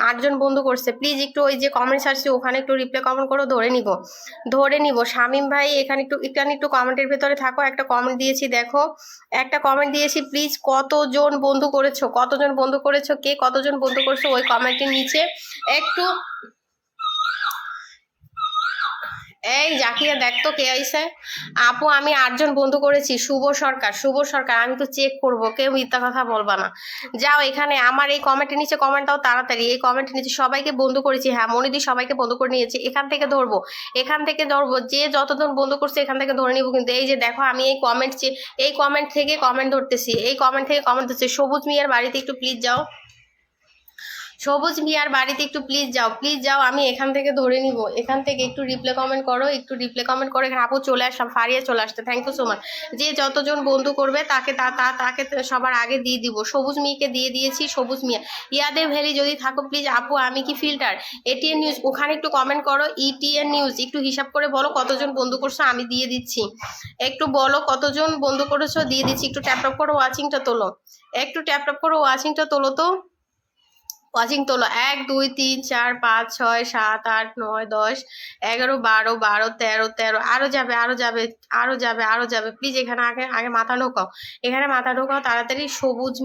আটজন বন্ধু করছে। প্লিজ একটু ওই যে কমেন্টস আসছে ওখানে একটু রিপ্লাই কমেন্ট করো, ধরে নিব। শামীম ভাই এখানে একটু কমেন্টের ভেতরে থাকো। একটা কমেন্ট দিয়েছি দেখো, একটা কমেন্ট দিয়েছি। প্লিজ কতজন বন্ধু করেছো, কে কতজন বন্ধু করছো ওই কমেন্টের নিচে একটু। এই জাকিয়া দেখতো কে আইছে। আপু আমি 8জন বন্ধু করেছি। শুভ সরকার, আমি তো চেক করবো, কেউ মিথ্যা কথা বলবা না। যাও এখানে আমার এই কমেন্টের নিচে কমেন্ট দাও তাড়াতাড়ি। এই কমেন্টের নিচে সবাইকে বন্ধু করেছি, হ্যাঁ মনিদি সবাইকে বন্ধু করে নিয়েছি। এখান থেকে ধরবো, যে যতজন বন্ধু করছে এখান থেকে ধরে নিবো। কিন্তু এই যে দেখো আমি এই কমেন্ট থেকে কমেন্ট ধরতেছি, সবুজ মিয়ার বাড়িতে একটু প্লিজ যাও, প্লিজ যাও। আমি এখান থেকে ধরে নিব, এখান থেকে একটু রিপ্লাই কমেন্ট করো, এখানে আপু চলে আসলাম, ফারিয়া চলে আসতে, থ্যাংক ইউ সো মাচ। যে যতজন বন্ধু করবে তাকে সবার আগে দিয়ে দিব। সবুজ মিয়াকে দিয়ে দিয়েছি, সবুজ মিয়া। ইয়াদের ভ্যালি যদি থাকো প্লিজ আপু, আমি কি ফিল্টার এটিএন নিউজ ওখানে একটু কমেন্ট করো। ইটিএন নিউজ একটু হিসাব করে বলো কতজন বন্ধু করছো, আমি দিয়ে দিচ্ছি। একটু বলো কতজন বন্ধু করেছো, দিয়ে দিচ্ছি। একটু ট্যাপ করো, ওয়াচিংটা তোলো তো। ওয়াচিং তোলো। 1 2 3 4 5 6 7 8 9 10 11 12 12 13 13 আরো যাবে প্লিজ। এখানে আগে মাথা ঢোকাও, তাড়াতাড়ি। সবুজ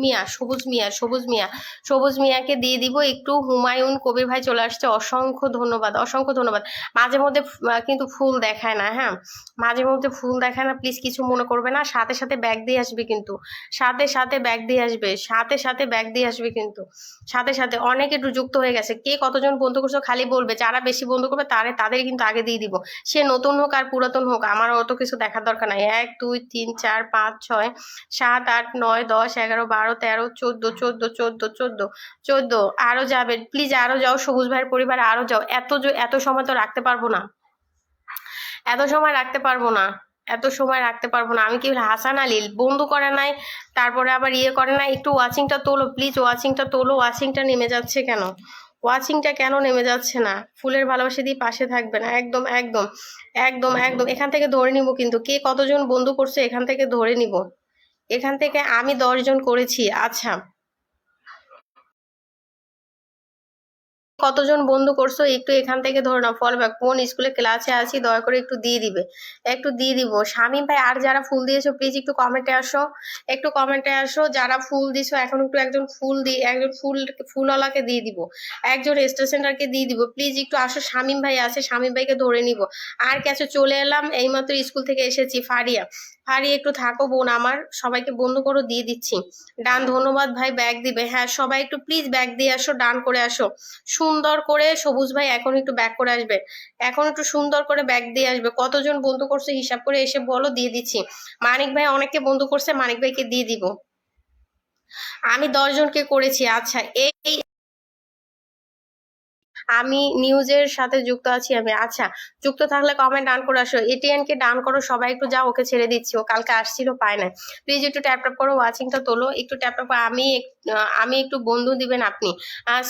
মিয়াকে দিয়ে দিব একটু। হুমায়ুন কবির ভাই চলে আসছে, অসংখ্য ধন্যবাদ। মাঝে মধ্যে কিন্তু ফুল দেখায় না, হ্যাঁ প্লিজ কিছু মনে করবে না। সাথে ব্যাগ দিয়ে আসবে কিন্তু, সাথে ব্যাগ দিয়ে আসবে কিন্তু, সাথে অনেক একটু যুক্ত হয়ে গেছে। কে কতজন বন্ধু করছো খালি বলবে, যারা বেশি বন্ধু করবে তাদের কিন্তু আগে দিয়ে দিব। সে নতুন হোক আর পুরাতন হোক, আমার অত কিছু দেখার দরকার নাই। 1 2 3 4 5 6 7 8 9 10 11 12 13 14 আরো যাবে প্লিজ, আরো যাও। সবুজ ভাইয়ের পরিবারে আরো যাও। এত সময় তো রাখতে পারবো না, আমি কি হাসান আলী বন্ধু করে নাই, তারপরে আবার করে নাই। একটু ওয়াচিংটা তোলো প্লিজ, ওয়াচিংটা নেমে যাচ্ছে কেন? নেমে যাচ্ছে না? ফুলের ভালোবাসা দিয়ে পাশে থাকবে না, একদম এখান থেকে ধরে নিব কিন্তু, কে কতজন বন্ধু করছে এখান থেকে ধরে নিব। এখান থেকে আমি 10জন করেছি। আচ্ছা কতজন বন্ধু করছো একটু এখান থেকে ধরে নাও। ফলব্যাক কোন স্কুলে ক্লাসে আছি দয়া করে একটু দিয়ে দিবে, একটু দিয়ে দিব। শামীম ভাই আর যারা ফুল দিয়েছো প্লিজ একটু কমেন্টে আসো, যারা ফুল দিছো এখন একটু একজন ফুলওয়ালাকে দিয়ে দিব, একজন স্টেশনারকে দিয়ে দিব। প্লিজ একটু আসো। শামীম ভাই আছে, শামীম ভাইকে ধরে নিব। আর কাছে চলে এলাম, এইমাত্র স্কুল থেকে এসেছি। ফারিয়া একটু থাকো বোন আমার, সবাইকে বন্ধু করো, দিয়ে দিচ্ছি। ডান, ধন্যবাদ ভাই। ব্যাগ দিবে, হ্যাঁ সবাই একটু প্লিজ ব্যাগ দিয়ে আসো, ডান করে আসো সুন্দর করে। সবুজ ভাই এখন একটু ব্যাক করে আসবে, এখন একটু সুন্দর করে ব্যাগ দিয়ে আসবে। কতজন বন্ধু করছে হিসাব করে এসে বলো, দিয়ে দিচ্ছি। মানিক ভাই অনেকে বন্ধু করছে, মানিক ভাইকে দিয়ে দিব। আমি 10জনকে করেছি। আচ্ছা আমি নিউজের সাথে যুক্ত আছি আমি। আচ্ছা যুক্ত থাকলে কমেন্ট ডান করে আসো। এটিএন কে ডান করো সবাই, একটু যাও, ওকে ছেড়ে দিচ্ছি, ও কালকে আসছিল পায় না। প্লিজ একটু ট্যাপ করো, ওয়াচিংটা তোলো, একটু ট্যাপ আমি একটু বন্ধু দিবেন আপনি।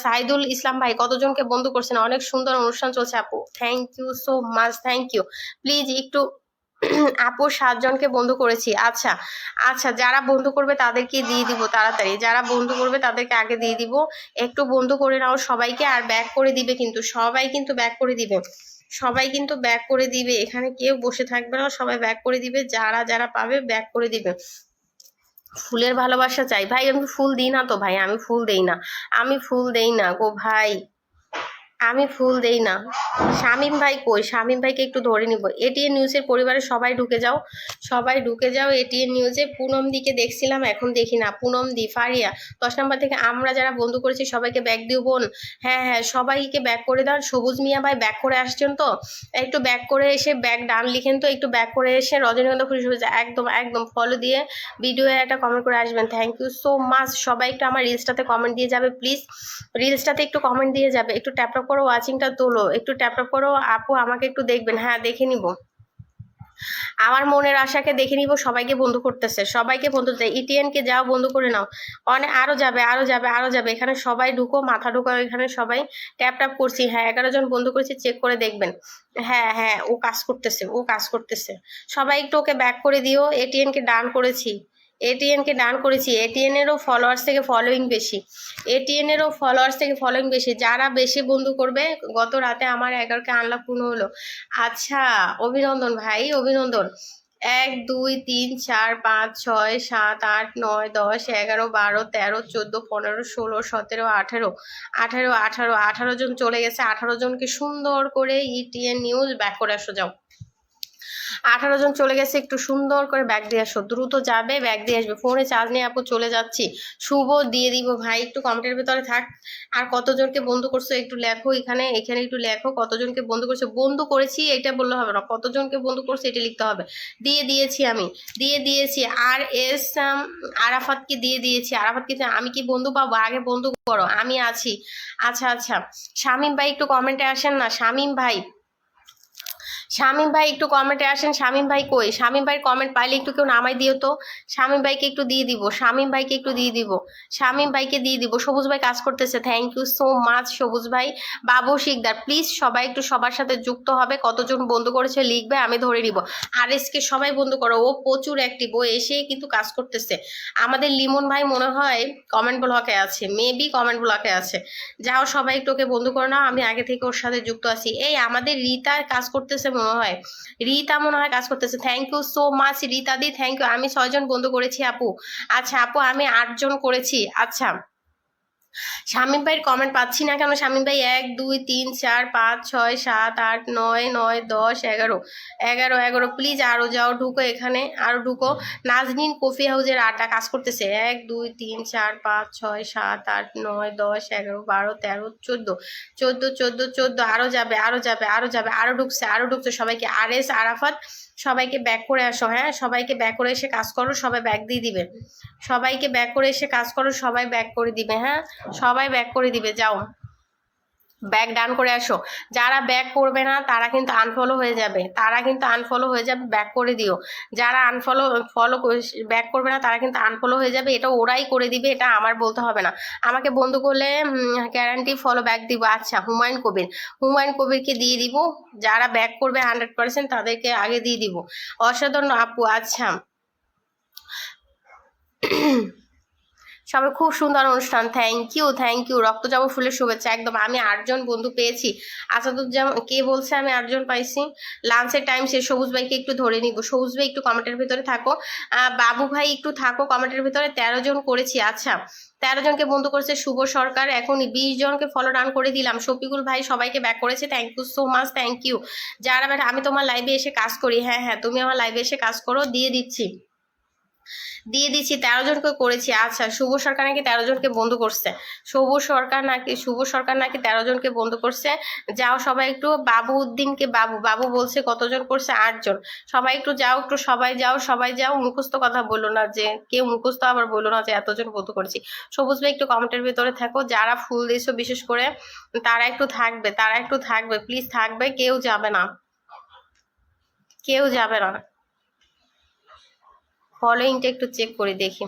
সাইদুল ইসলাম ভাই কতজনকে বন্ধু করছেন, অনেক সুন্দর অনুষ্ঠান চলছে আপু, thank you so much, thank you. Please একটু আপু 7জনকে বন্ধু করেছি। আচ্ছা যারা বন্ধু করবে তাদেরকে দিয়ে দিব তাড়াতাড়ি, যারা বন্ধু করবে তাদেরকে আগে দিয়ে দিব। একটু বন্ধু করে নাও সবাইকে, আর ব্যাক করে দিবে কিন্তু, সবাই কিন্তু ব্যাক করে দিবে, এখানে কেউ বসে থাকবে না, সবাই ব্যাক করে দিবে। যারা পাবে ব্যাক করে দিবে। ফুলের ভালোবাসা চাই ভাই, আমি ফুল দিই না তো ভাই, আমি ফুল দেই না গো ভাই, আমি ফুল দেই না। শামীম ভাই কই? শামীম ভাইকে একটু ধরে নিব। এটিএন নিউজের পরিবারে সবাই ঢুকে যাও এটিএন নিউজে। পুনম দিকে দেখছিলাম, এখন দেখি না। পুনম দি, ফারিয়া 10 নম্বর থেকে আমরা যারা বন্ধু করেছি সবাইকে ব্যাক দিও বোন। হ্যাঁ সবাইকে ব্যাক করে দাও। সবুজ মিয়া ভাই ব্যাক করে আসছেন তো, একটু ব্যাক করে এসে ব্যাক ডান লিখেন তো, একটু ব্যাক করে এসে রজনীগন্ধা খুশি হয়েছে, একদম ফলো দিয়ে ভিডিও একটা কমেন্ট করে আসবেন। Thank you so much. সবাই একটু আমার রিলসটাতে কমেন্ট দিয়ে যাবে প্লিজ, একটু কমেন্ট দিয়ে যাবে। একটু ট্যাপ করো, ওয়াচিংটা তোলো, একটু ট্যাপ করো আপু, আমাকে একটু দেখবেন। হ্যাঁ দেখে নিব, আমার মনের আশাকে দেখে নিব। সবাইকে বন্ধু করতেছে, ইটিএন কে যাও বন্ধু করে নাও। অনেক আরো যাবে। এখানে সবাই ঢুকো, মাথা ঢুকাও, এখানে সবাই ট্যাপ করছি। হ্যাঁ 11জন বন্ধু করেছি, চেক করে দেখবেন। হ্যাঁ ও কাজ করতেছে, সবাই একটু ওকে ব্যাক করে দিও। এটিএন কে ডান করেছি, এটিএন কে ডান করেছি। এটিএন এরও ফলোয়ার্স থেকে ফলোইং বেশি, এটিএন এরও ফলোয়ার্স থেকে ফলোইং বেশি। যারা বেশি বন্ধু করবে, গত রাতে আমার 11কে আনলক পূর্ণ হলো। আচ্ছা, অভিনন্দন ভাই, অভিনন্দন। 1 2 3 4 5 6 7 8 9 10 11 12 13 14 15 16 17 18 18 18 18 জন চলে গেছে। 18 জনকে সুন্দর করে ইটিএন নিউজ ব্যাক করে আসো, যাও। 18 জন চলে গেছে, একটু সুন্দর করে ব্যাগ দিয়ে আসো, দ্রুত যাবে ব্যাগ দিয়ে আসবে। ফোনে চার্জ নিয়ে আপু চলে যাচ্ছি। শুভ দিয়ে দিব ভাই, একটু কমেন্টের ভিতরে থাক। আর কতজনকে বন্ধু করছো একটু লেখো, এখানে এখানে একটু লেখো কতজনকে বন্ধু করছো। বন্ধু করেছি এটা বললে হবে না, কতজনকে বন্ধু করছো এটা লিখতে হবে। দিয়ে দিয়েছি আমি, দিয়ে দিয়েছি। আর এস আরাফাতকে দিয়ে দিয়েছি। আরাফাতকে আমি কি বন্ধু পাবো? আগে বন্ধু করো, আমি আছি। আচ্ছা আচ্ছা, শামীম ভাই একটু কমেন্টে আসেন না, শামীম ভাই, শামীম ভাই একটু কমেন্টে আসেন। শামীম ভাই কই? শামীম ভাইয়ের কমেন্ট পাইলে একটু কেউ নামাই দিও তো। শামীম ভাইকে একটু দিয়ে দিব, শামীম ভাইকে একটু দিয়ে দিব, শামীম ভাইকে দিয়ে দিব। সবুজ ভাই কাজ করতেছে, থ্যাংক ইউ সো মাচ সবুজ ভাই। বাবু শিকদার, প্লিজ সবাই একটু সবার সাথে যুক্ত হবে। কতজন বন্ধু করেছে লিখবে, আমি ধরে নিব। আর এসকে সবাই বন্ধু করো, ও প্রচুর অ্যাক্টিভ, ও এসে কিন্তু কাজ করতেছে। আমাদের লিমন ভাই মনে হয় কমেন্ট ব্লকে আছে, মেবি কমেন্ট ব্লকে আছে। যাও সবাই একটু ওকে বন্ধু করো না, আমি আগে থেকে ওর সাথে যুক্ত আছি। এই আমাদের রিতার কাজ করতেছে মনে হয়, রিতা মনে হয় কাজ করতেছে। Thank you so much Rita দি, থ্যাংক ইউ। আমি 6 জন বন্ধু করেছি আপু। আচ্ছা আপু, আমি 8 জন করেছি। আচ্ছা, শামীম ভাইয়ের কমেন্ট পাচ্ছি না কেন? শামীম ভাই 1 2 3 4 5 6 7 8 9 9 10 11 11 11, প্লিজ আরো যাও, ঢুকো এখানে, আরো ঢুকো। নাজনীন কফি হাউসের আড্ডা কাজ করতেছে। 1 2 3 4 5 6 7 8 9 10 11 12 13 14 14 14 14, আরো যাবে, আরো যাবে, আরো যাবে, আরো ঢুকছে, আরো ঢুকছে। সবাইকে আর এস আরাফাত, সবাইকে ব্যাক করে আসো। হ্যাঁ, সবাইকে ব্যাক করে এসে কাজ করো, সবাই ব্যাক দিয়ে দিবে। সবাইকে ব্যাক করে এসে কাজ করো, সবাই ব্যাক করে দিবে। হ্যাঁ, সবাই ব্যাক করে দিবে, যাও ব্যাক ডান করে আসো। যারা ব্যাক করবে না তারা কিন্তু আনফলো হয়ে যাবে, তারা কিন্তু আনফলো হয়ে যাবে, ব্যাক করে দিও। যারা আনফলো ফলো ব্যাক করবে না তারা কিন্তু আনফলো হয়ে যাবে, এটা ওরাই করে দিবে, এটা আমার বলতে হবে না। আমাকে বন্ধু করলে গ্যারান্টি ফলো ব্যাক দিব। আচ্ছা, হুমায়ুন কবির, হুমায়ুন কবিরকে দিয়ে দিব। যারা ব্যাক করবে 100% তাদেরকে আগে দিয়ে দিব। অসাধারণ আপু। আচ্ছা, সবাই খুব সুন্দর অনুষ্ঠান, থ্যাংক ইউ, থ্যাংক ইউ। রক্তজাম ফুলের শুভেচ্ছা, একদম। আমি 8 জন বন্ধু পেয়েছি। আসাদুজ্জামান কে বলছে আমি 8 জন পাইছি? লাঞ্চের টাইম শেষ, সবুজ ভাইকে একটু ধরে নিব। সবুজ ভাই একটু কমেন্টের ভিতরে থাকো। বাবু ভাই একটু থাকো কমেন্টের ভিতরে। 13 জন করেছি। আচ্ছা, 13 জনকে বন্ধু করেছে শুভ সরকার। এখন 20 জনকে ফলো ডান করে দিলাম। শফিকুল ভাই সবাইকে ব্যাক করেছে, thank you so much, thank you. যারা আমি তোমার লাইভে এসে কাজ করি। হ্যাঁ হ্যাঁ, তুমি আমার লাইভে এসে কাজ করো, দিয়ে দিচ্ছি, দিয়ে দিচ্ছি। 13 জনকে করেছি। আচ্ছা, শুভ সরকার নাকি 13 জনকে বন্ধু করছে। শুভ সরকার নাকি 13 জনকে বন্ধু করছে। যাও সবাই একটু। বাবু উদ্দিনকে বাবু বলছে কতজন করছে? 8 জন। সবাই একটু যাও, একটু সবাই যাও, সবাই যাও। মুখস্থ কথা বললো না, যে কেউ মুখস্থ আবার বললো না যে এতজন বন্ধু করেছি। সবুজ ভাই একটু কমেন্টের ভিতরে থাকো। যারা ফুল দিয়েছো বিশেষ করে তারা একটু থাকবে, তারা একটু থাকবে, প্লিজ থাকবে, কেউ যাবে না, কেউ যাবে না। ফলোইংটা একটু চেক করে দেখি।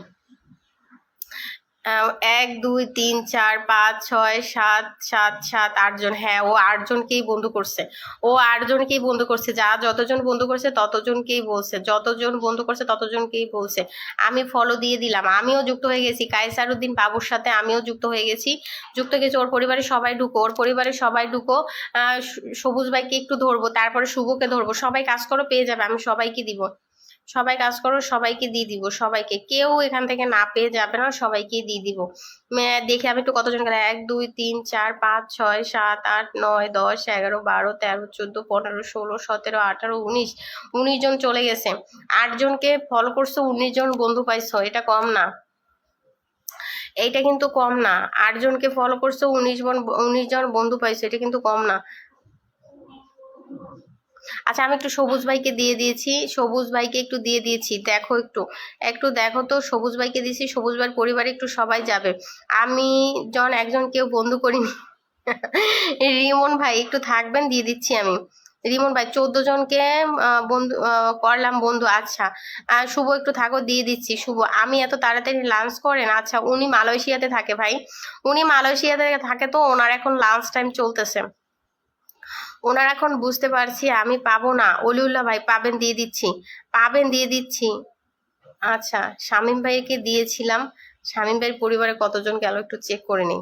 1 2 3 4 5 6 7 7 7 8 জন। হ্যাঁ, ও 8 জনকেই বন্ধু করছে, ও 8 জনকেই বন্ধু করছে। যা যতজন বন্ধু করছে ততজনকেই বলছে, যতজন বন্ধু করছে ততজনকেই বলছে। আমি ফলো দিয়ে দিলাম, আমিও যুক্ত হয়ে গেছি। কায়সার উদ্দিন বাবুর সাথে আমিও যুক্ত হয়ে গেছি, যুক্ত গেছি। ওর পরিবারে সবাই ঢুকো, ওর পরিবারে সবাই ঢুকো। সবুজ ভাইকে একটু ধরবো, তারপরে শুভকে ধরবো। সবাই কাজ করো, পেয়ে যাবে, আমি সবাইকে দিব। সবাই কাজ করো, সবাইকে দিয়ে দিব, সবাইকে, কেউ এখান থেকে না পেয়ে যাবে না, সবাইকে দিয়ে দিব। দেখে আমি একটু কতজন গেলে। 1 2 3 4 5 6 7 8 9 10 11 12 13 14 15 16 17 18 19, 19 জন চলে গেছে। 8 জনকে ফলো করছো, 19 জন বন্ধু পাইছো, এটা কম না, এইটা কিন্তু কম না। 8 জনকে ফলো করছো, 19 জন বন্ধু পাইছো, এটা কিন্তু কম না। আচ্ছা, আমি একটু সবুজ ভাইকে দিয়ে দিয়েছি, সবুজ ভাইকে একটু দিয়ে দিয়েছি। দেখো একটু, একটু দেখো তো, সবুজ ভাইকে দিয়েছি। সবুজ ভাইয়ের পরিবারে একটু সবাই যাবে। আমি একজন কেউ বন্ধু করিনি। রিমন ভাই একটু থাকবেন, দিয়ে দিচ্ছি আমি। রিমন ভাই 14 জনকে বন্ধু করলাম বন্ধু। আচ্ছা, শুভ একটু থাকো, দিয়ে দিচ্ছি। শুভ, আমি এত তাড়াতাড়ি লাঞ্চ করেন? আচ্ছা, উনি মালয়েশিয়াতে থাকে ভাই, উনি মালয়েশিয়াতে থাকে, তো ওনার এখন লাঞ্চ টাইম চলতেছে। ওনার এখন বুঝতে পারছি আমি পাবো না। অলিউল্লাহ ভাই পাবেন, দিয়ে দিচ্ছি, পাবেন, দিয়ে দিচ্ছি। আচ্ছা, শামীম ভাইকে দিয়েছিলাম। শামীম ভাইয়ের পরিবারে কতজন গেল একটু চেক করে নিই।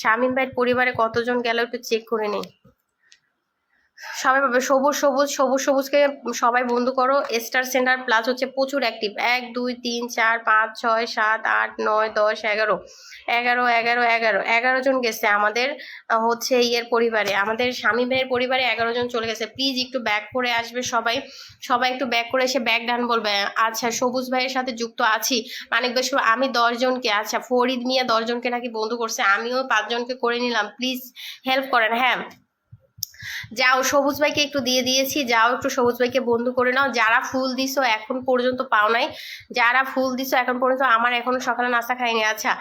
শামীম ভাইয়ের পরিবারে কতজন গেল একটু চেক করে নিই। সবাই পাবে সবুজ সবুজ সবুজ সবুজকে সবাই বন্ধু করো। স্টার সেন্টার প্লাস হচ্ছে প্রচুর অ্যাক্টিভ, 1 2 3 4 5 6 7 8 9 10 11 11 11 11 11 জন গেছে আমাদের হচ্ছে ইয়ের পরিবারে, আমাদের স্বামী ভাইয়ের পরিবারে 11 জন চলে গেছে। প্লিজ একটু ব্যাক করে আসবে সবাই, সবাই একটু ব্যাক করে এসে ব্যাক ডান বলবে। আচ্ছা, সবুজ ভাইয়ের সাথে যুক্ত আছি মানিক ভাই, আমি 10 জনকে, আচ্ছা ফরিদ মিয়া 10 জনকে নাকি বন্ধু করছে, আমিও 5 জনকে করে নিলাম, প্লিজ হেল্প করেন। হ্যাঁ যাও, সবুজ ভাইকে একটু দিয়ে দিয়েছি, যাও একটু সবুজ ভাইকে বন্ধু করে নাও। যারা ফুল দিছো এখন পর্যন্ত পাও নাই, যারা ফুল দিছো এখন পর্যন্ত, আমার এখনো সকালে নাস্তা খাইনি। আচ্ছা,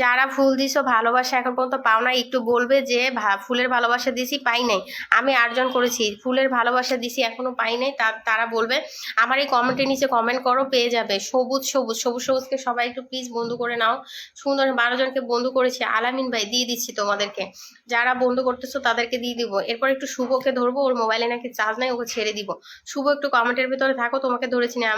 যারা ফুল দিছো ভালোবাসা এখন পর্যন্ত পাও নাই একটু বলবে যে ফুলের ভালোবাসা দিছি পাই নাই। আমি 8 জন করেছি, ফুলের ভালোবাসা দিছি এখনো পাই নাই, তারা বলবে। আমার এই কমেন্টের নিচে কমেন্ট করো, পেয়ে যাবে। সবুজ সবুজ সবুজ সবুজকে সবাই একটু প্লিজ বন্ধু করে নাও। সুন্দর 12 জনকে বন্ধু করেছি। আলামিন ভাই দিয়ে দিচ্ছি তোমাদেরকে, যারা বন্ধু করতেছো তাদেরকে দিয়ে দিব। এরপর একটু শুভকে ধরবো, ওর মোবাইলে নাকি চার্জ নাই, ওকে ছেড়ে দিব। শুভ একটু কমেন্টের ভিতরে থাকো, তোমাকে ধরেছি না,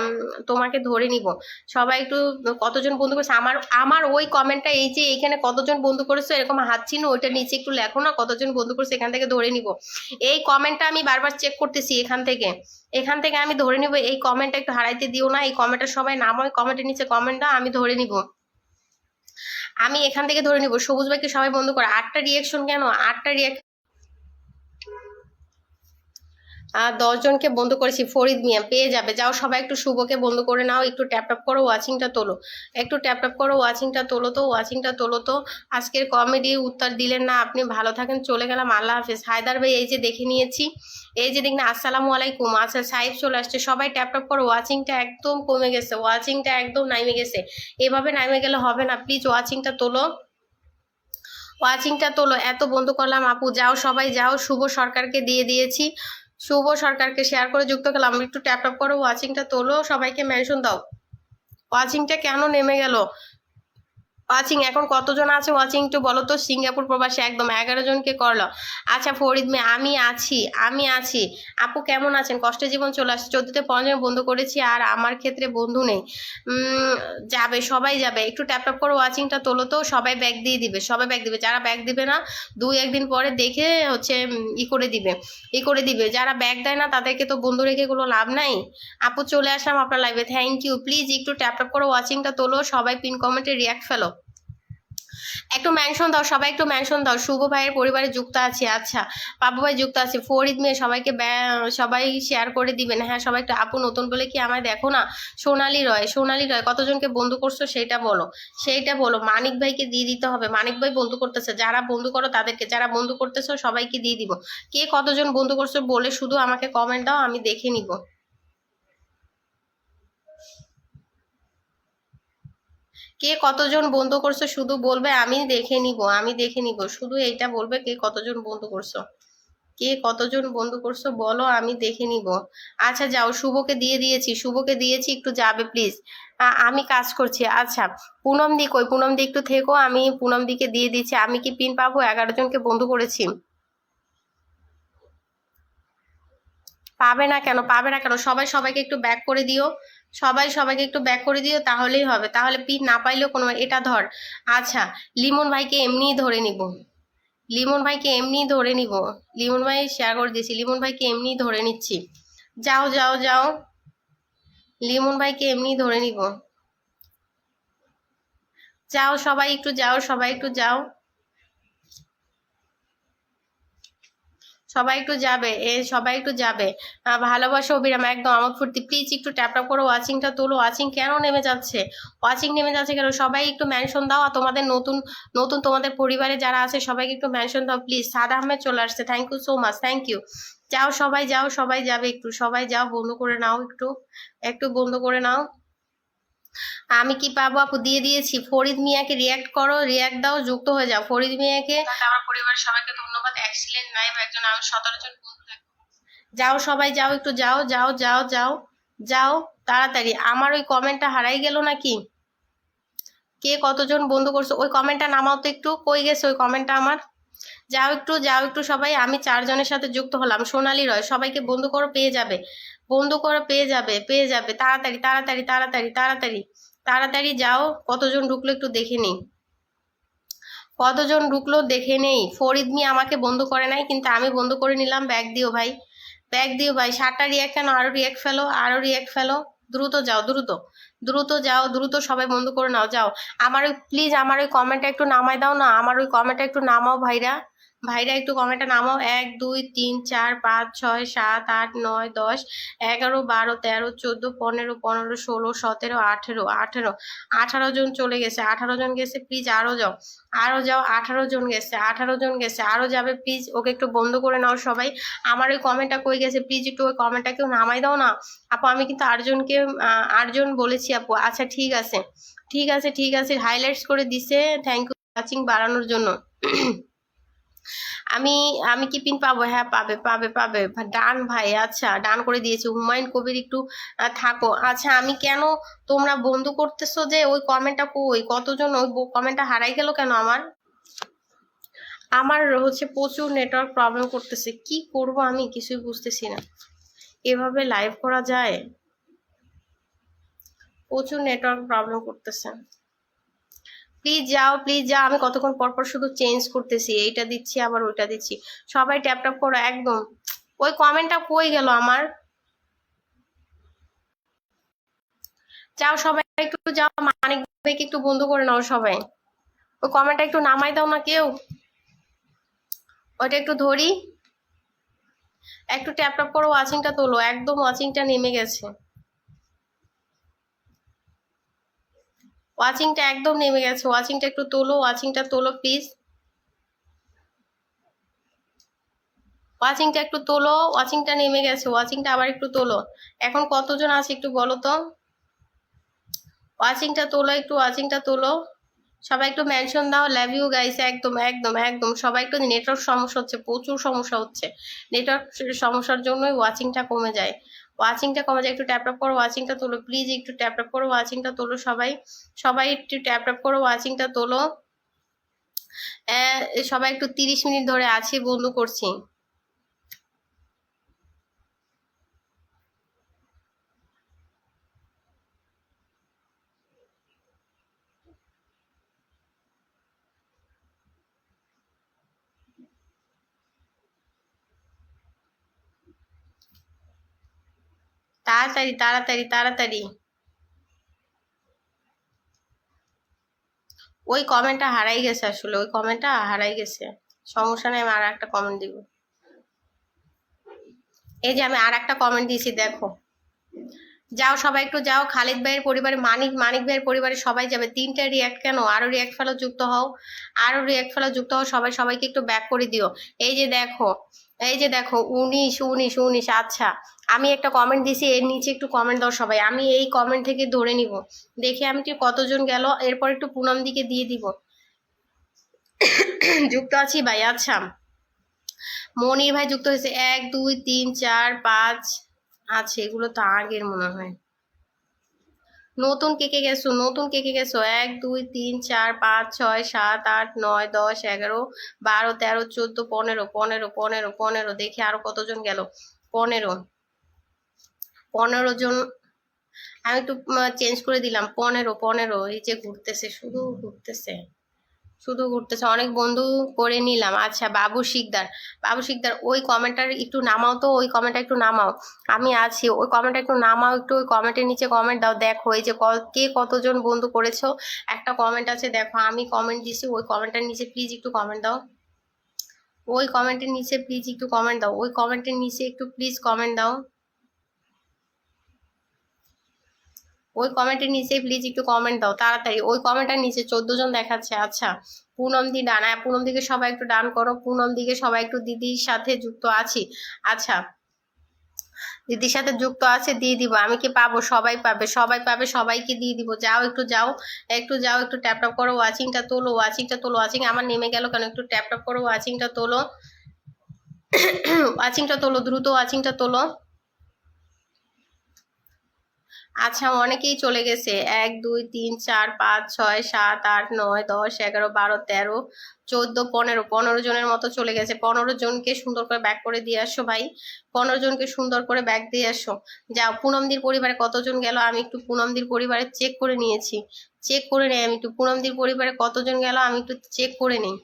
তোমাকে ধরে নিব। সবাই একটু কতজন বন্ধু করেছে আমার আমার ওই কমেন্টটা, এই যে এইখানে কতজন বন্ধু করেছো এরকম হাত চিহ্ন, ওইটা নিচে একটু লেখো না কতজন বন্ধু করেছে, এখান থেকে ধরে নিব। এই কমেন্টটা আমি বারবার চেক করতেছি, এখান থেকে আমি ধরে নিব। এই কমেন্টটা একটু হারাইতে দিও না, এই কমেন্টটা সবাই নামো, কমেন্টের নিচে কমেন্ট দাও, আমি ধরে নিব, আমি এখান থেকে ধরে নিব। সবুজ ভাইকে সবাই বন্ধ করে। 8টা রিয়াকশন কেন? 8টা রিয়াকশন 10 জনকে বন্ধ করেছি। ফরিদ মিয়া পেয়ে যাবে, যাও সবাই একটু শুভকে বন্ধ করে নাও। একটু ট্যাপ ট্যাপ করো, ওয়াচিংটা তোলো, একটু ট্যাপ ট্যাপ করো, ওয়াচিংটা তোলো তো, ওয়াচিংটা তোলো তো। আজকের কমেডি উত্তর দিলেন না আপনি, ভালো থাকেন, চলে গেলাম, আল্লাহ হাফেজ। হায়দার ভাই এই যে দেখে নিয়েছি, এই যে দেখুন, আসসালামু আলাইকুম। আচ্ছা, সাইফ চলে আসছে, সবাই ট্যাপ ট্যাপ করো। ওয়াচিংটা একদম কমে গেছে, ওয়াচিংটা একদম নামে গেছে, এভাবে নামে গেলে হবে না, প্লিজ ওয়াচিংটা তোলো, ওয়াচিংটা তোলো। এত বন্ধ করলাম আপু, যাও সবাই যাও। শুভ সরকারকে দিয়ে দিয়েছি, শুভ সরকারকে শেয়ার করে যুক্ত করলাম। একটু ট্যাপ ট্যাপ করো, ওয়াচিংটা তোলো, সবাইকে মেনশন দাও। ওয়াচিংটা কেন নেমে গেল? ওয়াচিং এখন কতজন আছে ওয়াচিং একটু বলো তো। সিঙ্গাপুর প্রবাসী একদম 11 জনকে করলো। আচ্ছা ফরিদ মে আমি আছি আপু কেমন আছেন? কষ্টে জীবন চলে আসছে, 14তে 15 বন্ধু করেছি, আর আমার ক্ষেত্রে বন্ধু নেই। যাবে, সবাই যাবে, একটু ট্যাপ ট্যাপ করে ওয়াচিংটা তোলো তো, সবাই ব্যাগ দিয়ে দিবে, সবাই ব্যাগ দিবে। যারা ব্যাগ দিবে না 2-1 দিন পরে দেখে হচ্ছে ই করে দিবে। যারা ব্যাগ দেয় না তাদেরকে তো বন্ধু রেখে কোনো লাভ নাই। আপু চলে আসলাম আপনার লাইভে, থ্যাংক ইউ। প্লিজ একটু ট্যাপ ট্যাপ করে ওয়াচিংটা তোলো, সবাই পিন কমেন্টে রিয়াক্ট ফেলো, একটু মেনশন দাও, সবাই একটু মেনশন দাও। শুভ ভাইয়ের পরিবারে যুক্ত আছে, আচ্ছা পাপু ভাই যুক্ত আছে, ফরিদ মেয়ে সবাইকে সবাই শেয়ার করে দিবেন। হ্যাঁ সবাই একটু, আপু নতুন বলে কি আমায় দেখো না? সোনালী রয় কতজনকে বন্ধু করছো সেইটা বলো। মানিক ভাইকে দিয়ে দিতে হবে, মানিক ভাই বন্ধু করতেছে, যারা বন্ধু করো তাদেরকে, যারা বন্ধু করতেছো সবাইকে দিয়ে দিব। কে কতজন বন্ধু করছো বলে শুধু আমাকে কমেন্ট দাও, আমি দেখে নিব। কে কতজন বন্ধ করছো শুধু বলবে, আমি দেখে নিব, শুধু এইটা বলবে কে কতজন বন্ধ করছো, কে কতজন বন্ধ করছো বলো, আমি দেখে নিব। আচ্ছা যাও, শুভকে দিয়েছি একটু যাবে প্লিজ। আমি কাজ করছি। আচ্ছা পুনম দি কই? পুনম দি একটু থেকো, আমি পুনম দিকে দিয়ে দিচ্ছি। আমি কি পিন পাবো? 11 জনকে বন্ধ করেছি। পাবে না কেন? সবাই সবাইকে একটু ব্যাক করে দিও, সবাই সবাইকে একটু ব্যাক করে দিও, তাহলেই হবে। তাহলে পিন না পাইলেও কোনো, এটা ধর। আচ্ছা, লিমন ভাইকে এমনিই ধরে নিব, লিমন ভাইকে এমনিই ধরে নিব, লিমন ভাই শেয়ার করে দিয়েছি, লিমন ভাইকে এমনিই ধরে নিচ্ছি। যাও যাও যাও, লিমন ভাইকে এমনিই ধরে নিব। যাও সবাই একটু যাও, সবাই একটু যাও, সবাই একটু যাবে, সবাই একটু যাবে। ভালোবাসা অবিরাম একদম আমোদ ফুর্তি। প্লিজ একটু ট্যাপ ট্যাপ করো, ওয়াচিংটা তোলো। ওয়াচিং কেন নেমে যাচ্ছে? ওয়াচিং নেমে যাচ্ছে কেন? সবাই একটু মেনশন দাও, আর তোমাদের নতুন নতুন তোমাদের পরিবারে যারা আছে সবাইকে একটু মেনশন দাও প্লিজ। সাদ আহমেদ চলে আসছে, thank you so much, thank you. যাও সবাই যাও, সবাই যাবে, একটু সবাই যাও, বন্ধ করে নাও, একটু একটু বন্ধ করে নাও। আমি কি পাবো আপু? দিয়ে দিয়েছি। ফরিদ মিয়াকে রিয়াক্ট করো, রিয়াক্ট দাও, যুক্ত হয়ে যাও ফরিদ মিয়াকে। আমার পরিবারের সবাইকে ধন্যবাদ, এক্সিলেন্ট নাইব একজন, আমি 17 জন বন্ধু রাখবো। যাও সবাই যাও, একটু যাও যাও যাও যাও যাও, তাড়াতাড়ি। আমার ওই কমেন্টটা হারাই গেল নাকি? কে কতজন বন্ধু করছো ওই কমেন্টটা নামাও তো একটু, কই গেছে ওই কমেন্টটা আমার? যাও একটু সবাই। আমি 4 জনের সাথে যুক্ত হলাম। সোনালী রয় সবাইকে বন্ধু করো, পেয়ে যাবে। বন্ধ করে পেয়ে যাবে তাড়াতাড়ি তাড়াতাড়ি তাড়াতাড়ি তাড়াতাড়ি তাড়াতাড়ি যাও। কতজন ঢুকলো একটু দেখে নেই, কতজন ঢুকলো দেখে নেই। ফরিদ মি আমাকে বন্ধ করে নাই, কিন্তু আমি বন্ধ করে নিলাম। ব্যাগ দিও ভাই, ব্যাগ দিও ভাই। 7টা রিয়াক্ট কেন? আরো রিয়াক্ট ফেলো, আরো রিয়াক্ট ফেলো। দ্রুত যাও, দ্রুত দ্রুত যাও, দ্রুত সবাই বন্ধ করে নাও, যাও। আমার ওই প্লিজ আমার ওই কমেন্টটা একটু নামাই দাও না, আমার ওই কমেন্টটা একটু নামাও ভাইরা, ভাইরা একটু কমেন্টটা নামাও। 1 2 3 4 5 6 7 8 9 10 11 12 13 14 15 15 16 17 18 18 18 জন চলে গেছে, 18 জন গেছে। প্লিজ আরো যাও, আরো যাও। 18 জন গেছে, 18 জন গেছে, আরো যাবে। প্লিজ ওকে একটু বন্ধ করে নাও সবাই। আমার ওই কমেন্টটা কই গেছে? প্লিজ একটু ওই কমেন্টটা কেউ নামাই দাও না আপু। আমি কিন্তু 8 জনকে 8 জন বলেছি আপু। আচ্ছা ঠিক আছে, ঠিক আছে, ঠিক আছে, হাইলাইটস করে দিছে। থ্যাংক ইউ ওয়াচিং বাড়ানোর জন্য। আমি আমি কি পিন পাবো? হ্যাঁ পাবে পাবে পাবে। ডান ভাই, আচ্ছা ডান করে দিয়েছি। হুমায়ুন কবির একটু থাকো। আচ্ছা আমি কেন, তোমরা বন্ধ করতেছো যে? ওই কমেন্টটা কই? কতজন ওই কমেন্টটা হারাই গেল কেন আমার? আমার হচ্ছে প্রচুর নেটওয়ার্ক প্রবলেম করতেছে, কি করব আমি কিছুই বুঝতেছি না। এভাবে লাইভ করা যায়? প্রচুর নেটওয়ার্ক প্রবলেম করতেছে। প্লিজ যাও, প্লিজ যাও। আমি কতক্ষণ পর পর শুধু চেঞ্জ করতেছি, এইটা দিচ্ছি আবার ওইটা দিচ্ছি। সবাই ট্যাপ ট্যাপ করো একদম। ওই কমেন্টটা কই গেল আমার? যাও সবাই একটু যাও, মানিক ভাইকে একটু বন্ধ করে নাও সবাই। ওই কমেন্টটা একটু নামাই দাও না কেউ, ওইটা একটু ধরি। একটু ট্যাপ ট্যাপ করো, ওয়াচিংটা তোলো। একদম ওয়াচিংটা নেমে গেছে, ওয়াচিংটা একদম নেমে গেছে। ওয়াচিংটা একটু তোলো, ওয়াচিংটা তোলো প্লিজ। ওয়াচিংটা একটু তোলো, ওয়াচিংটা নেমে গেছে, ওয়াচিংটা আবার একটু তোলো। এখন কতজন আছে একটু বলো তো? ওয়াচিংটা তোলো, একটু ওয়াচিংটা তোলো। সবাই একটু মেনশন দাও, লাভ ইউ গাইস। একদম একদম একদম সবাই একটু। নেটওয়ার্ক সমস্যা হচ্ছে, প্রচুর সমস্যা হচ্ছে। নেটওয়ার্ক সমস্যার জন্যই ওয়াচিংটা কমে যায়, ওয়াচিংটা কমে যায়। একটু ট্যাপ ট্যাপ করো, ওয়াচিংটা তোলো প্লিজ। একটু ট্যাপ ট্যাপ করো, ওয়াচিংটা তোলো সবাই। সবাই একটু ট্যাপ ট্যাপ করো, ওয়াচিংটা তোলো। সবাই একটু 30 মিনিট ধরে আছি, বন্ধু করছি। তাড়াতাড়ি তাড়াতাড়ি তাড়াতাড়ি। ওই কমেন্টটা হারাই গেছে, আসলে ওই কমেন্টটা হারাই গেছে। সমস্যা নেই, আমি আর একটা কমেন্ট দিব। এই যে আমি আর একটা কমেন্ট দিয়েছি, দেখো। যাও সবাই একটু যাও। খালিদ ভাইয়ের পরিবারে, মানিক মানিক ভাইয়ের পরিবারে সবাই যাবে। 3টা রিয়াক্ট কেন? আরো রিয়াক্ট ফেলো, যুক্ত হও, আরো রিয়াক্ট ফেলো, যুক্ত হও সবাই। সবাইকে একটু ব্যাক করে দিও। এই যে দেখো, এই যে দেখো, 19 19 19। আচ্ছা আমি একটা কমেন্ট দিছি, এর নিচে একটু কমেন্ট দাও সবাই। আমি এই কমেন্ট থেকে ধরে নিব, দেখে আমি ঠিক কতজন গেল। এরপর একটু পুনম দিকে দিয়ে দিব। যুক্ত আছি ভাই। আচ্ছা মনির ভাই যুক্ত হয়েছে। 1 2 3 4 5 আছে, এগুলো তো আগের মনে হয়। নতুন কে কে গেছো? নতুন কে কে গেছো? 1 2 3 4 5 6 7 8 9 10 11 12 13 14 15 15 15 15। দেখি আরো কতজন গেল। 15 15 জন। আমি একটু চেঞ্জ করে দিলাম। 15 15। এই যে ঘুরতেছে, শুধু ঘুরতেছে, শুধু ঘুরতেছে। অনেক বন্ধু করে নিলাম। আচ্ছা বাবু শিকদার, বাবু শিকদার ওই কমেন্টটা একটু নামাও তো, ওই কমেন্টটা একটু নামাও। আমি আছি, ওই কমেন্টটা একটু নামাও। একটু ওই কমেন্টের নিচে কমেন্ট দাও। দেখো এই যে কে কতজন বন্ধু করেছো। একটা কমেন্ট আছে দেখো, আমি কমেন্ট দিছি, ওই কমেন্টের নিচে প্লিজ একটু কমেন্ট দাও। ওই কমেন্টের নিচে প্লিজ একটু কমেন্ট দাও, ওই কমেন্টের নিচে একটু প্লিজ কমেন্ট দাও। ওই কমেন্টের নিচে প্লিজ একটু কমেন্ট দাও তাড়াতাড়ি। ওই কমেন্টের নিচে 14 জন দেখাচ্ছে। আচ্ছা পুনম দি ডান, পুনম দিকে সবাই একটু ডান করো। পুনম দিকে সবাই একটু দিদির সাথে যুক্ত আছি। আচ্ছা দিদির সাথে যুক্ত আছে, দিয়ে দিব। আমি কি পাবো? সবাই পাবে, সবাই পাবে, সবাইকে দিয়ে দিব। যাও একটু যাও, একটু যাও, একটু ট্যাপ ট্যাপ করো, ওয়াচিংটা তোলো, ওয়াচিংটা তোলো। ওয়াচিং আমার নেমে গেল কেন? একটু ট্যাপ ট্যাপ করো, ওয়াচিংটা তোলো। ওয়াচিংটা তোলো দ্রুত, ওয়াচিংটা তোলো। আচ্ছা অনেকেই চলে গেছে, 1 2 3 4 5 6 7 8 9 10 11 12 13 14 15 15 জনের মতো চলে গেছে। 15 জনকে সুন্দর করে ব্যাক করে দিয়ে আসো ভাই, 15 জনকে সুন্দর করে ব্যাক দিয়ে আসো। যাও, পুনমদির পরিবারে কতজন গেল আমি একটু পুনমদির পরিবারে চেক করে নিয়েছি, চেক করে নেই আমি একটু পুনমদির পরিবারে কতজন গেল আমি একটু চেক করে নিই।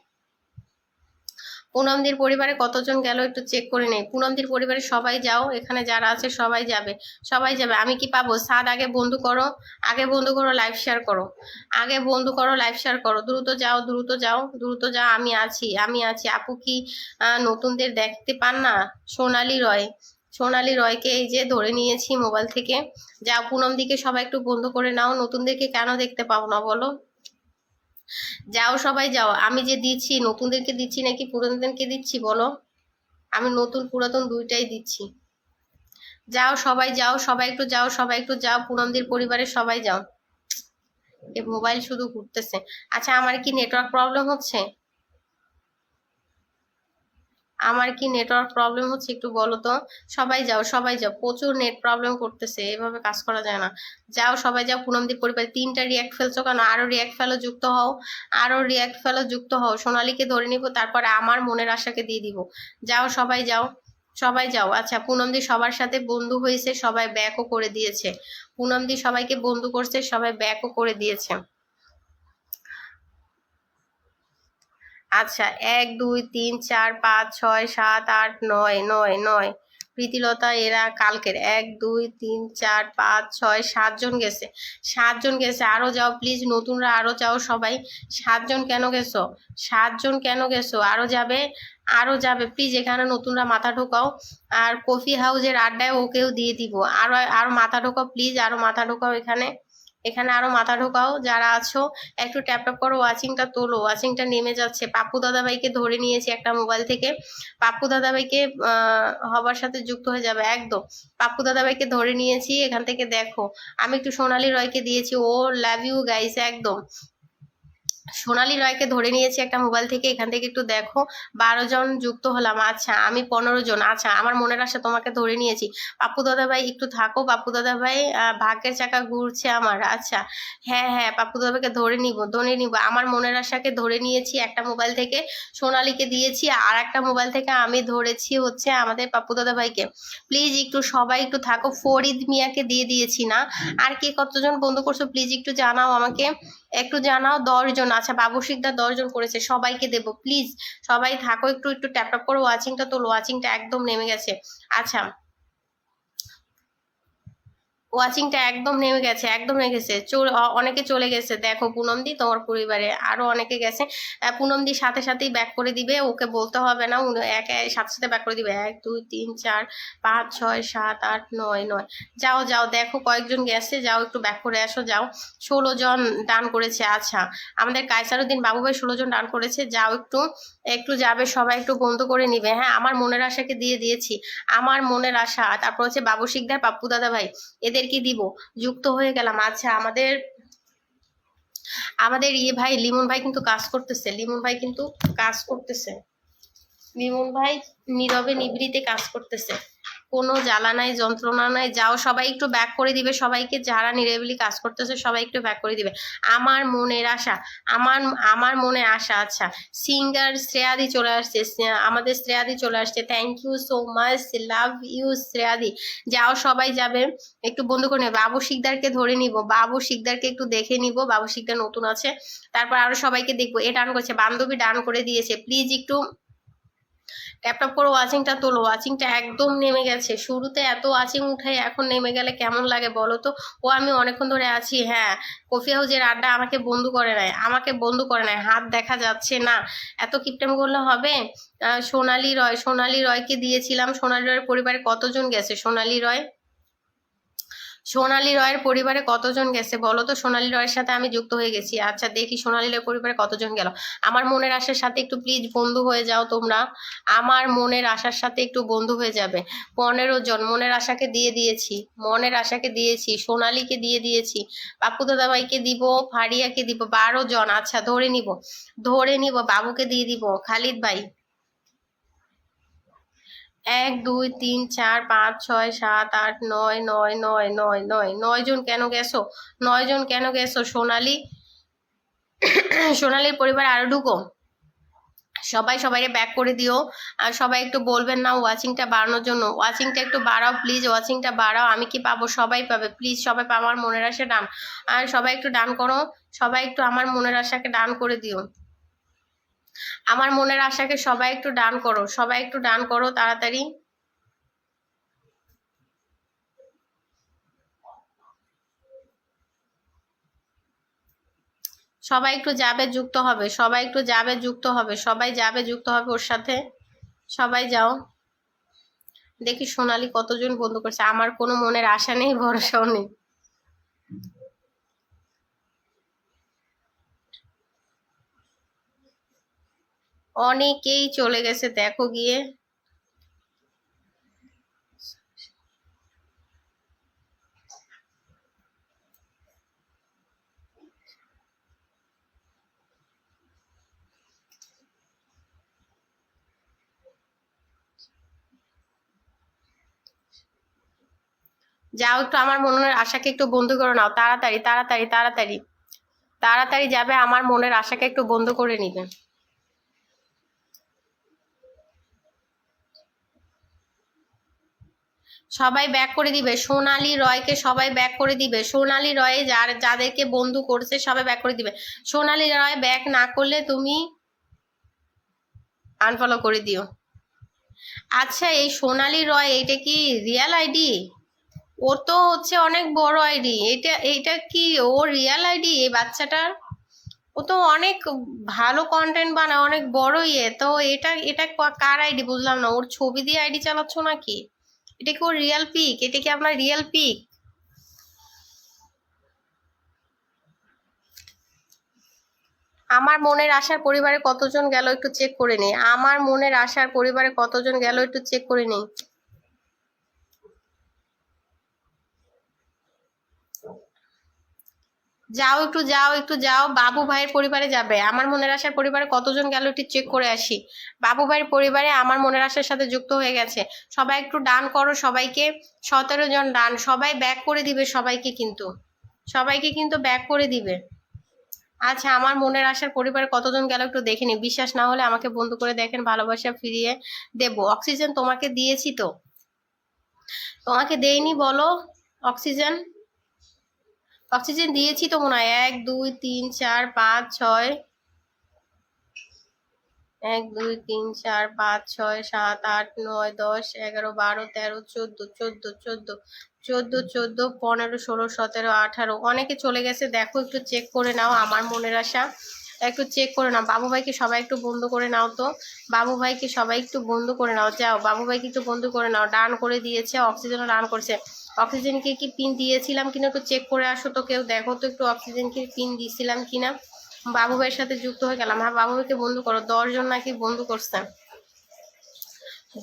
পুনমদির পরিবারে কতজন গেল একটু চেক করে নেই। পুনমদির পরিবারে সবাই যাও, এখানে যারা আছে সবাই যাবে, সবাই যাবে। আমি কি পাবো? সাদ আগে বন্ধু করো, আগে বন্ধু করো, লাইভ শেয়ার করো, আগে বন্ধু করো, লাইভ শেয়ার করো, দ্রুত যাও, দ্রুত যাও, দ্রুত যাও। আমি আছি, আমি আছি। আপু কি নতুনদের দেখতে পান না? সোনালী রয়, সোনালী রয়কে এই যে ধরে নিয়েছি মোবাইল থেকে। যাও পুনমদিকে সবাই একটু বন্ধু করে নাও, নতুনদেরকে কেন দেখতে পাও না বলো? যাও সবাই যাও। আমি যে দিচ্ছি নতুনদেরকে দিচ্ছি নাকি পুরাতনদেরকে দিচ্ছি বলো? আমি নতুন পুরাতন দুইটাই দিচ্ছি। যাও সবাই যাও, সবাই একটু যাও, সবাই একটু যাও, পুনমদের পরিবারের সবাই যাও। এ মোবাইল শুধু ঘুরতেছে। আচ্ছা আমার কি নেটওয়ার্ক প্রবলেম হচ্ছে? আমার কি নেটওয়ার্ক প্রবলেম হচ্ছে একটু বলো তো। সবাই যাও, সবাই যাও, প্রচুর নেট প্রবলেম করতেছে, এভাবে কাজ করা যায় না। যাও সবাই যাও, পুনমদীপ পরিবার। 3টা রিয়াক্ট ফেলছো কেন? আরো রিয়াক্ট ফেলো, যুক্ত হও, আরো রিয়াক্ট ফেলো, যুক্ত হও। সোনালীকে ধরে নিব, তারপরে আমার মনের আশাকে দিয়ে দিব। যাও সবাই যাও, সবাই যাও। আচ্ছা পুনমদি সবার সাথে বন্ধু হয়েছে, সবাই ব্যাকও করে দিয়েছে। পুনমদি সবাইকে বন্ধু করছে, সবাই ব্যাকও করে দিয়েছে। আচ্ছা 1 2 3 4 5 6 7 8 9 9 9 প্রীতিলতা এরা কালকের 1 2 3 4 5 6 7 জন গেছে, 7 জন গেছে। আরো যাও প্লিজ, নতুনরা আরো যাও সবাই। 7 জন কেন গেছো? 7 জন কেন গেছো? আরো যাবে, আরো যাবে প্লিজ। এখানে নতুনরা মাথা ঢোকাও। আর কফি হাউসের আড্ডায় ওকেও দিয়ে দিব। আরো আরো মাথা ঢোকাও প্লিজ, আরো মাথা ঢোকাও এখানে, এখানে আরো মাথা ঢোকাও যারা আছো। একটু ট্যাপ ট্যাপ করো, ওয়াচিংটা তোলো, ওয়াচিংটা নেমে যাচ্ছে। পাপ্পু দাদাভাইকে ধরে নিয়েছি একটা মোবাইল থেকে, পাপ্পু দাদাভাইকে হবার সাথে যুক্ত হয়ে যাবে একদম। পাপ্পু দাদাভাইকে ধরে নিয়েছি, এখান থেকে দেখো। আমি একটু সোনালী রয়কে দিয়েছি, ও লাভ ইউ গাইস একদম। সোনালী রয়কে ধরে নিয়েছি একটা মোবাইল থেকে, এখান থেকে একটু দেখো। 12 জন যুক্ত হলাম। আচ্ছা আমি 15 জন। আচ্ছা আমার মনের আশা তোমাকে ধরে নিয়েছি। পাপ্পু দাদা ভাই একটু থাকো, পাপ্পু দাদা ভাই ভাগ্যের চাকা ঘুরছে আমার। আচ্ছা হ্যাঁ হ্যাঁ, পাপ্পু দাদা ভাইকে ধরে নিব, ধরে নিব। আমার মনের আশাকে ধরে নিয়েছি একটা মোবাইল থেকে, সোনালীকে দিয়েছি। আর একটা মোবাইল থেকে আমি ধরেছি হচ্ছে আমাদের পাপ্পু দাদা ভাইকে। প্লিজ একটু সবাই একটু থাকো। ফরিদ মিয়াকে দিয়ে দিয়েছি না? আর কে কতজন বন্ধ করছো প্লিজ একটু জানাও আমাকে, একটু জানাও। 10 জন। আচ্ছা বাবু শিকদার 10 জন করেছে, সবাইকে দেবো প্লিজ। সবাই থাকো, একটু একটু ট্যাপ ট্যাপ করো, ওয়াচিংটা তোলো, ওয়াচিংটা একদম নেমে গেছে। আচ্ছা ওয়াচিংটা একদম নেমে গেছে, একদম নেমে গেছে। অনেকে চলে গেছে দেখো পুনমদি, তোমার পরিবারে আরো অনেকে গেছে। পুনমদি সাথে সাথেই ব্যাক করে দিবে, ওকে বলতে হবে না, উনি সাথে সাথে ব্যাক করে দিবে। 1 2 3 4 5 6 7 8 9 9। যাও যাও, দেখো কয়েকজন গেছে, যাও একটু ব্যাক করে আসো যাও। 16 জন ডান করেছে। আচ্ছা আমাদের কায়সারুদ্দিন বাবু ভাই 16 জন ডান করেছে। যাও একটু, একটু যাবে সবাই, একটু বন্ধ করে নিবে। হ্যাঁ আমার মনের আশাকে দিয়ে দিয়েছি, আমার মনের আশা। তারপর হচ্ছে বাবু শিকদার, পাপ্পু দাদা ভাই, এদেরকে দিব। যুক্ত হয়ে গেলাম। আচ্ছা আমাদের আমাদের ইয়ে ভাই লিমন ভাই কিন্তু কাজ করতেছে, লিমন ভাই কিন্তু কাজ করতেছে, লিমন ভাই নীরবে নিভৃতে কাজ করতেছে, কোনো জ্বালা নাই যন্ত্রণা নাই। যাও সবাই একটু ব্যাক করে দিবে সবাইকে, যারা নিরিবিলি কাজ করতেছে সবাই একটু ব্যাক করে দিবে। আমার মনের আশা, আমার আমার মনে আশা। আচ্ছা সিঙ্গার শ্রেয়াদি চলে আসছে, আমাদের শ্রেয়াদি চলে আসছে। Thank you so much, love you শ্রেয়াদি। যাও সবাই যাবে, একটু বন্ধু করে নেবে। বাবু শিকদারকে ধরে নিব, বাবু শিকদারকে একটু দেখে নিব, বাবু শিকদার নতুন আছে। তারপর আরো সবাইকে দেখবো। এ ডান করেছে, বান্ধবী ডান করে দিয়েছে। প্লিজ একটু ট্যাপ ট্যাপ করে ওয়াচিংটা তোলো, ওয়াচিংটা একদম নেমে গেছে। শুরুতে এত ওয়াচিং উঠাই, এখন নেমে গেলে কেমন লাগে বলো তো? ও আমি অনেকক্ষণ ধরে আছি। হ্যাঁ কফি হাউজের আড্ডা আমাকে বন্ধু করে নাই, আমাকে বন্ধু করে নাই, হাত দেখা যাচ্ছে না। এত কিপটেম করলে হবে? সোনালী রয়, সোনালী রয়কে দিয়েছিলাম। সোনালী রয়ের পরিবারে কতজন গেছে? সোনালী রয়, সোনালী রয়ের পরিবারে কতজন গেছে বলো তো? সোনালী রয়ের সাথে আমি যুক্ত হয়ে গেছি। আচ্ছা দেখি সোনালী রয়ের পরিবারে কতজন গেল। আমার মনের আশার সাথে একটু প্লিজ বন্ধু হয়ে যাও তোমরা, আমার মনের আশার সাথে একটু বন্ধু হয়ে যাবে। 15 জন মনের আশাকে দিয়ে দিয়েছি, মনের আশাকে দিয়েছি, সোনালীকে দিয়ে দিয়েছি, পাপ্পু দাদাভাইকে দিব, ফারিয়াকে দিব। 12 জন। আচ্ছা ধরে নিব, ধরে নিব। বাবুকে দিয়ে দিব, খালিদ ভাই, 1 2 3 4 5 6 7 8 9 9 9 9 9 9 জন কেন গেছো? 9 জন কেন গেছো? সোনালি সোনালির পরিবার আরো ঢুকো। সবাই সবাইকে ব্যাক করে দিও। আর সবাই একটু বলবেন না ওয়াচিংটা বাড়ানোর জন্য, ওয়াচিংটা একটু বাড়াও প্লিজ, ওয়াচিংটা বাড়াও। আমি কি পাবো? সবাই পাবে প্লিজ, সবাই পাবো। আমার মনের আশা ডান। আর সবাই একটু ডান করো, সবাই একটু আমার মনের আশাকে ডান করে দিও। আমার মনের আশাকে সবাই একটু ডান করো, সবাই একটু ডান করো তাড়াতাড়ি। সবাই একটু যাবে, যুক্ত হবে, সবাই একটু যাবে, যুক্ত হবে, সবাই যাবে, যুক্ত হবে ওর সাথে। সবাই যাও। দেখি সোনালি কতজন বন্ধু করছে। আমার কোনো মনের আশা নেই, ভরসাও নেই। অনেকেই চলে গেছে দেখো গিয়ে। যাও একটু আমার মনের আশাকে একটু বন্ধ করে নাও তাড়াতাড়ি তাড়াতাড়ি তাড়াতাড়ি তাড়াতাড়ি যাবে, আমার মনের আশাকে একটু বন্ধ করে নিবে। সবাই ব্যাক করে দিবে, সোনালী রয়কে সবাই ব্যাক করে দিবে। সোনালী রয়ে যাদেরকে বন্ধু করছে সবাই ব্যাক করে দিবে। সোনালী রয় ব্যাক না করলে তুমি আনফলো করে দিও। আচ্ছা এই সোনালী রয় এটা কি রিয়েল আইডি? ও তো হচ্ছে অনেক বড় আইডি, এটা কি ওর রিয়েল আইডি এই বাচ্চাটার? ও তো অনেক ভালো কন্টেন্ট বানায়, অনেক বড় ইয়ে তো। এটা এটা কার আইডি বুঝলাম না, ওর ছবি দিয়ে আইডি চালাচ্ছ নাকি? এটা কি ওর রিয়েল পিক? এটা কি আপনার রিয়েল পিক? আমার মনের আশার পরিবারে কতজন গেল একটু চেক করে নেই। আমার মনের আশার পরিবারে কতজন গেল একটু চেক করে নেই। যাও একটু, যাও একটু যাও, বাবু ভাইয়ের পরিবারে যাবে। আমার মনের আশার পরিবারে কতজন গেল একটু চেক করে আসি। বাবু ভাইয়ের পরিবারে আমার মনের আশার সাথে যুক্ত হয়ে গেছে। সবাই একটু ডান করো সবাইকে। 17 জন ডান, সবাই ব্যাক করে দিবে সবাইকে কিন্তু, সবাইকে কিন্তু ব্যাক করে দিবে। আচ্ছা আমার মনের আশার পরিবারে কতজন গেল একটু দেখে নি। বিশ্বাস না হলে আমাকে বন্ধু করে দেখেন, ভালোবাসা ফিরিয়ে দেব। অক্সিজেন তোমাকে দিয়েছি তো? তোমাকে দেইনি বলো? অক্সিজেন, অক্সিজেন দিয়েছি তো মনে হয়। 1 2 3 4 5 6, 1 2 3 4 5 6 7 8 9 10 11 12 13 14 14 14 14 14 15 16 17 18 অনেকে চলে গেছে দেখো, একটু চেক করে নাও আমার মনের আশা, একটু চেক করে নাও। বাবু ভাইকে সবাই একটু বন্ধ করে নাও তো, বাবু ভাইকে সবাই একটু বন্ধ করে নাও। যাও বাবু ভাইকে একটু বন্ধ করে নাও। ডান করে দিয়েছে, অক্সিজেনও ডান করছে। অক্সিজেনকে কি পিন দিয়েছিলাম কিনা একটু চেক করে আসো তো কেউ, দেখো তো একটু অক্সিজেনকে পিন দিয়েছিলাম কিনা। বাবু ভাইয়ের সাথে যুক্ত হয়ে গেলাম। হ্যাঁ বাবু ভাইকে বন্ধু করো। 10 জন নাকি বন্ধু করছে,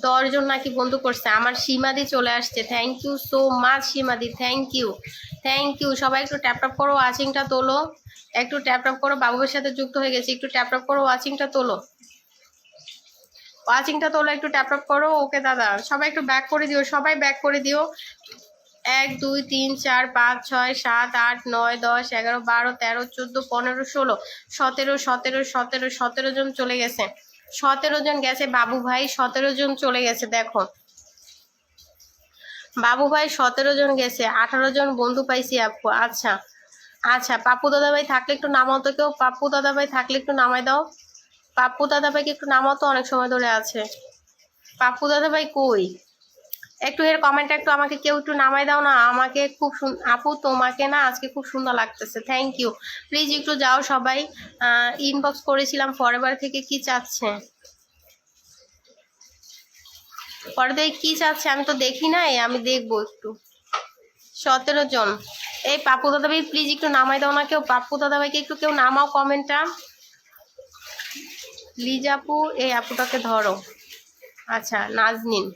10 জন নাকি বন্ধু করছে। আমার সীমাদি চলে আসছে, থ্যাংক ইউ সো মাচ সীমাদি, থ্যাংক ইউ থ্যাংক ইউ। সবাই একটু ট্যাপ ট্যাপ করো, ওয়াচিংটা তোলো, একটু ট্যাপ ট্যাপ করো। বাবু ভাইয়ের সাথে যুক্ত হয়ে গেছি, একটু ট্যাপ ট্যাপ করো, ওয়াচিংটা তোলো, ওয়াচিংটা তোলো, একটু ট্যাপ ট্যাপ করো। ওকে দাদা সবাই একটু ব্যাক করে দিও, সবাই ব্যাক করে দিও। 1 2 3 4 5 6 7 8 9 10 11 12 13 14 15 16 17 17 17 17 জন চলে গেছে, 17 জন গেছে বাবু ভাই, 17 জন চলে গেছে দেখো। বাবু ভাই 17 জন গেছে, 18 জন বন্ধু পাইছি আপু। আচ্ছা আচ্ছা পাপ্পু দাদা ভাই থাকলে একটু নামাও তো কেউ, পাপ্পু দাদা ভাই থাকলে একটু নামাই দাও। পাপ্পু দাদা ভাইকে একটু নামাও তো, অনেক সময় ধরে আছে। পাপ্পু দাদা ভাই কই? একটু এর কমেন্টটা একটু আমাকে কেউ একটু নামাই দাও না। আমাকে খুব আপু তোমাকে না আজকে খুব সুন্দর লাগতেছে, থ্যাংক ইউ। প্লিজ একটু যাও সবাই। ইনবক্স করেছিলাম ফরএভার থেকে, কি চাচ্ছে পরে দেখি কি চাচ্ছে, আমি তো দেখি নাই, আমি দেখবো একটু। 17 জন। এই পাপ্পু দাদা ভাই প্লিজ একটু নামাই দাও না কেউ, পাপ্পু দাদা ভাইকে একটু কেউ নামাও কমেন্টটা। প্লিজ আপু, এই আপুটাকে ধরো। আচ্ছা নাজনীন,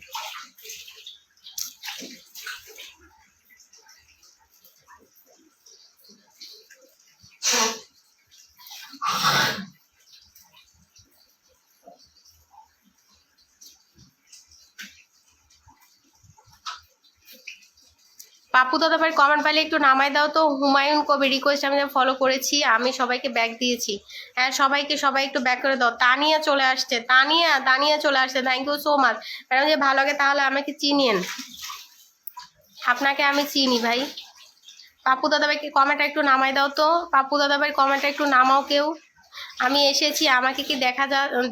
পাপু দাদা ভাই কমেন্ট পাইলে একটু নামাই দাও তো। হুমায়ুন কবি রিকোয়েস্ট আমি ফলো করেছি, আমি সবাইকে ব্যাক দিয়েছি। হ্যাঁ সবাইকে, সবাই একটু ব্যাক করে দাও। তানিয়া চলে আসছে, তানিয়া তানিয়া চলে আসছে, thank you so much madam. যে ভালো লাগে তাহলে আমাকে চিনিয়েন, আপনাকে আমি চিনি ভাই। পাপু দাদা ভাইকে কমেন্টটা একটু নামাই দাও তো। পাপু দাদা ভাই কমেন্টটা একটু নামাও কেউ। আমি এসেছি, আমাকে কি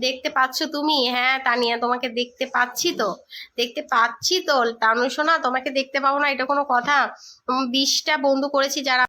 দেখতে পাচ্ছ তুমি? হ্যাঁ তানিয়া তোমাকে দেখতে পাচ্ছি তো, দেখতে পাচ্ছি তো। তানু শোনা, তোমাকে দেখতে পাবো না এটা কোনো কথা? 20টা বন্ধু করেছি যারা